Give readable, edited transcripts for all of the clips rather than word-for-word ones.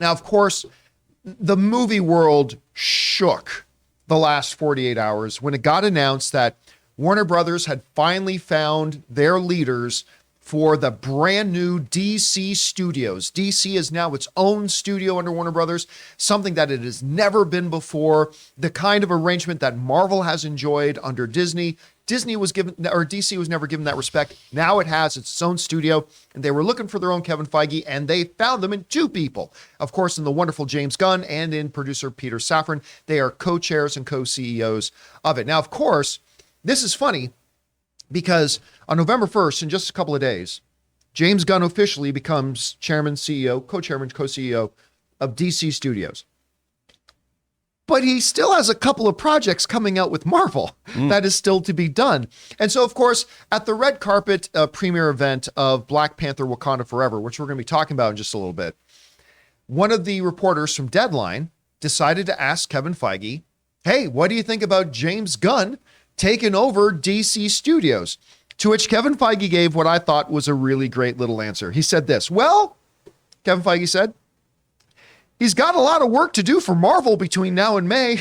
Now, of course, the movie world shook the last 48 hours when it got announced that Warner Brothers had finally found their leaders for the brand new DC studios. DC is now its own studio under Warner Brothers, something that it has never been before, the kind of arrangement that Marvel has enjoyed under Disney. DC was never given that respect. Now it has its own studio, and they were looking for their own Kevin Feige, and they found them in two people. Of course, in the wonderful James Gunn and in producer Peter Safran. They are co-chairs and co-CEOs of it. Now, of course, this is funny because on November 1st, in just a couple of days, James Gunn officially becomes chairman, CEO, co-chairman, co-CEO of DC Studios. But he still has a couple of projects coming out with Marvel that is still to be done. And so, of course, at the red carpet premiere event of Black Panther Wakanda Forever, which we're going to be talking about in just a little bit, one of the reporters from Deadline decided to ask Kevin Feige, hey, what do you think about James Gunn taking over DC Studios? To which Kevin Feige gave what I thought was a really great little answer. He said this, well, Kevin Feige said, he's got a lot of work to do for Marvel between now and May,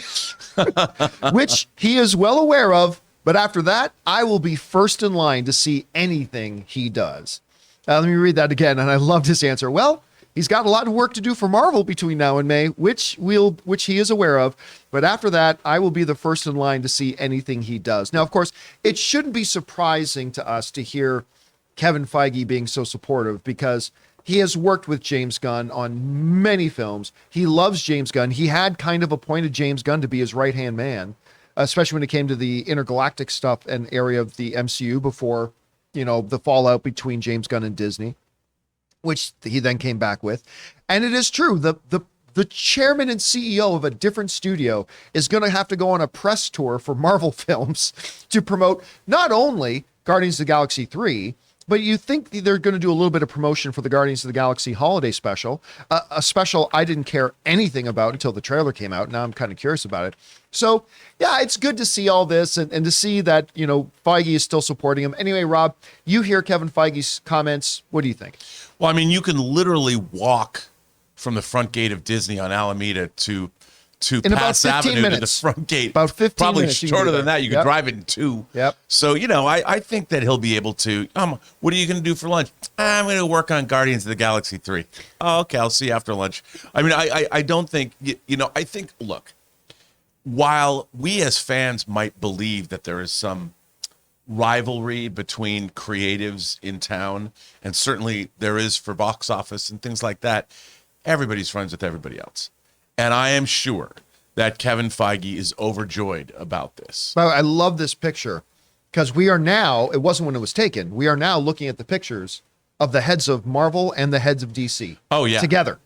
which he is well aware of. But after that, I will be first in line to see anything he does. Let me read that again. And I loved his answer. Well, he's got a lot of work to do for Marvel between now and May, which he is aware of. But after that, I will be the first in line to see anything he does. Now, of course, it shouldn't be surprising to us to hear Kevin Feige being so supportive because he has worked with James Gunn on many films. He loves James Gunn. He had kind of appointed James Gunn to be his right-hand man, especially when it came to the intergalactic stuff and area of the MCU before, the fallout between James Gunn and Disney, which he then came back with. And it is true. The chairman and CEO of a different studio is going to have to go on a press tour for Marvel films to promote not only Guardians of the Galaxy 3, but you think they're going to do a little bit of promotion for the Guardians of the Galaxy holiday special, a special I didn't care anything about until the trailer came out. Now I'm kind of curious about it. So, yeah, it's good to see all this and to see that, Feige is still supporting him. Anyway, Rob, you hear Kevin Feige's comments. What do you think? Well, I mean, you can literally walk from the front gate of Disney on Alameda to in Pass Avenue to the front gate. About 15 Probably minutes. shorter than that. You can drive it in 2. Yep. So, I think that he'll be able to, what are you going to do for lunch? I'm going to work on Guardians of the Galaxy 3. Oh, okay, I'll see you after lunch. I mean, I don't think, I think, look, while we as fans might believe that there is some rivalry between creatives in town, and certainly there is for box office and things like that, everybody's friends with everybody else. And I am sure that Kevin Feige is overjoyed about this. I love this picture because we are now, it wasn't when it was taken, we are now looking at the pictures of the heads of Marvel and the heads of DC. Oh, yeah. Together.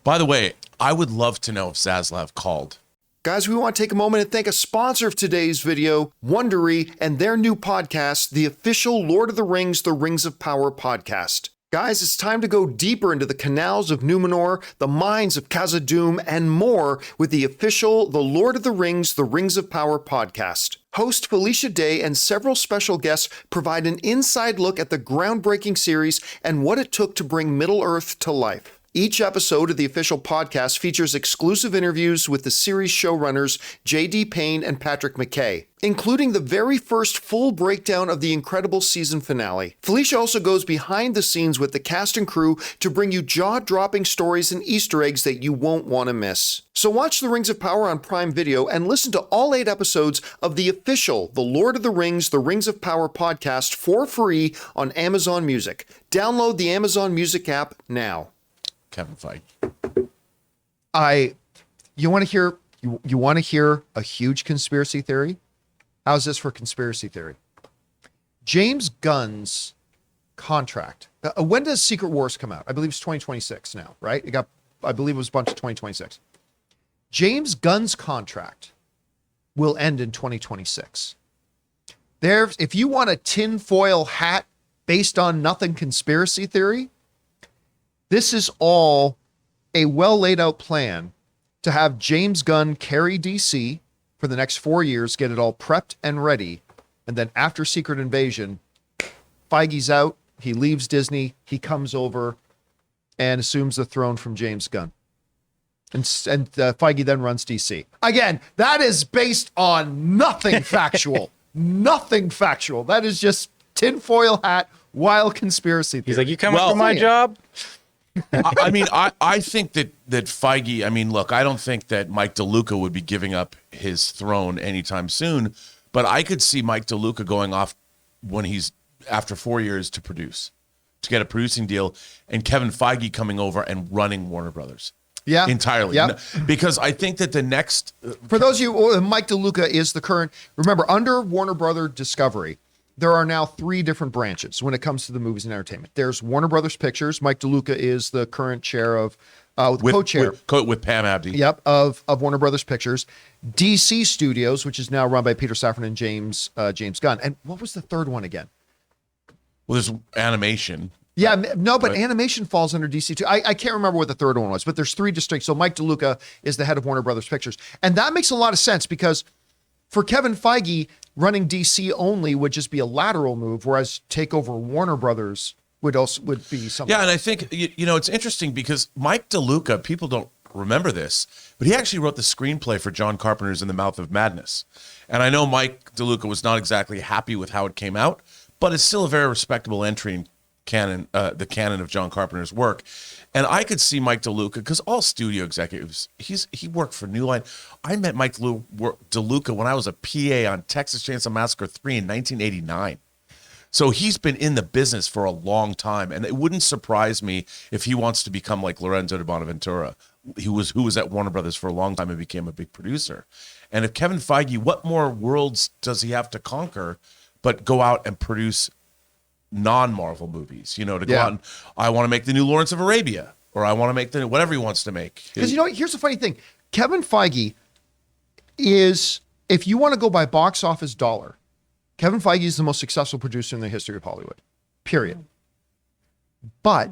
By the way, I would love to know if Zaslav called. Guys, we want to take a moment and thank a sponsor of today's video, Wondery, and their new podcast, the official Lord of the Rings, The Rings of Power podcast. Guys, it's time to go deeper into the canals of Numenor, the mines of Khazad-dûm, and more with the official The Lord of the Rings, The Rings of Power podcast. Host Felicia Day and several special guests provide an inside look at the groundbreaking series and what it took to bring Middle-earth to life. Each episode of the official podcast features exclusive interviews with the series showrunners J.D. Payne and Patrick McKay, including the very first full breakdown of the incredible season finale. Felicia also goes behind the scenes with the cast and crew to bring you jaw-dropping stories and Easter eggs that you won't want to miss. So watch The Rings of Power on Prime Video and listen to all 8 episodes of the official The Lord of the Rings, The Rings of Power podcast for free on Amazon Music. Download the Amazon Music app now. Kevin Feige. You want to hear a huge conspiracy theory? How's this for conspiracy theory? James Gunn's contract. When does Secret Wars come out? I believe it's 2026 now, right? I believe it was a bunch of 2026. James Gunn's contract will end in 2026. If you want a tinfoil hat based on nothing conspiracy theory, this is all a well laid out plan to have James Gunn carry DC for the next 4 years, get it all prepped and ready. And then after Secret Invasion, Feige's out, he leaves Disney, he comes over and assumes the throne from James Gunn. And Feige then runs DC. Again, that is based on nothing factual. Nothing factual. That is just tinfoil hat, wild conspiracy theory. He's like, you coming for my job? I think that Feige, look, I don't think that Mike DeLuca would be giving up his throne anytime soon, but I could see Mike DeLuca going off when he's after 4 years to get a producing deal, and Kevin Feige coming over and running Warner Brothers. Yeah. Entirely. Yep. Because I think that the next... For those of you, Mike DeLuca is the current... Remember, under Warner Brothers Discovery, there are now 3 different branches when it comes to the movies and entertainment. There's Warner Brothers Pictures. Mike DeLuca is the current chair of... co-chair. With Pam Abdi. Yep, of Warner Brothers Pictures. DC Studios, which is now run by Peter Safran and James Gunn. And what was the third one again? Well, there's animation. Yeah, no, but animation falls under DC too. I can't remember what the third one was, but there's 3 distinct. So Mike DeLuca is the head of Warner Brothers Pictures. And that makes a lot of sense because for Kevin Feige, running DC only would just be a lateral move, whereas take over Warner Brothers would be something. Yeah, and I think, it's interesting because Mike DeLuca, people don't remember this, but he actually wrote the screenplay for John Carpenter's In the Mouth of Madness. And I know Mike DeLuca was not exactly happy with how it came out, but it's still a very respectable entry in the canon of John Carpenter's work. And I could see Mike DeLuca, because all studio executives, he worked for New Line. I met Mike DeLuca when I was a PA on Texas Chainsaw Massacre 3 in 1989. So he's been in the business for a long time, and it wouldn't surprise me if he wants to become like Lorenzo de Bonaventura, who was at Warner Brothers for a long time and became a big producer. And if Kevin Feige, what more worlds does he have to conquer but go out and produce non-Marvel movies, to go out and I want to make the new Lawrence of Arabia, or I want to make whatever he wants to make. Because here's the funny thing. Kevin Feige is, if you want to go by box office dollar, Kevin Feige is the most successful producer in the history of Hollywood, period. But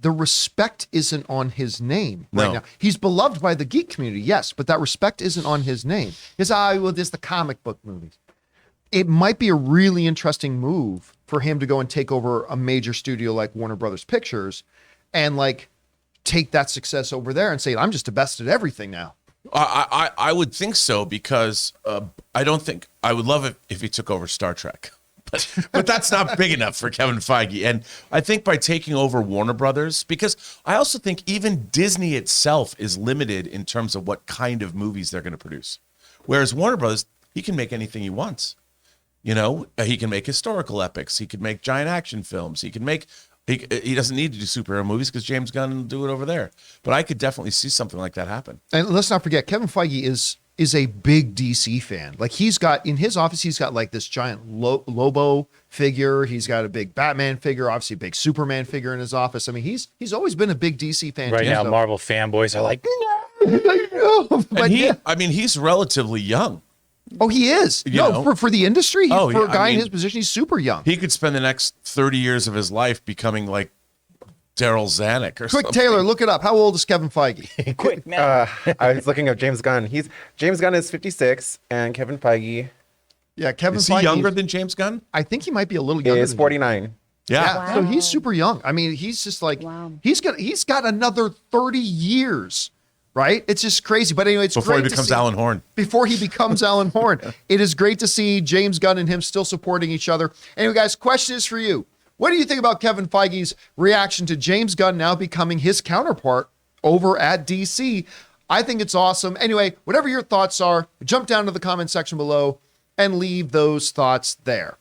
the respect isn't on his name right now. He's beloved by the geek community, yes, but that respect isn't on his name. It's, there's the comic book movies. It might be a really interesting move for him to go and take over a major studio like Warner Brothers Pictures and take that success over there and say, I'm just the best at everything now. I would think so, because I would love it if he took over Star Trek, but that's not big enough for Kevin Feige. And I think by taking over Warner Brothers, because I also think even Disney itself is limited in terms of what kind of movies they're going to produce. Whereas Warner Brothers, he can make anything he wants. He can make historical epics. He could make giant action films. He doesn't need to do superhero movies because James Gunn will do it over there. But I could definitely see something like that happen. And let's not forget, Kevin Feige is a big DC fan. He's got, in his office, he's got this giant Lobo figure. He's got a big Batman figure, obviously a big Superman figure in his office. He's always been a big DC fan. Right now, Marvel fanboys are like, no. But he's relatively young. Oh, he is. For the industry, for a guy in his position, he's super young. He could spend the next 30 years of his life becoming like Daryl Zanuck or something. Quick, Taylor, look it up. How old is Kevin Feige? Quick, now. I was looking up James Gunn. James Gunn is 56, and Kevin Feige Kevin is Feige. He younger than James Gunn? I think he might be a little younger. Is 49. Yeah. Wow. So he's super young. He's just he's got another 30 years. Right? It's just crazy. But anyway, it's before great he becomes Alan Horn. Before he becomes Alan Horn. It is great to see James Gunn and him still supporting each other. Anyway, guys, question is for you. What do you think about Kevin Feige's reaction to James Gunn now becoming his counterpart over at DC? I think it's awesome. Anyway, whatever your thoughts are, jump down to the comment section below and leave those thoughts there.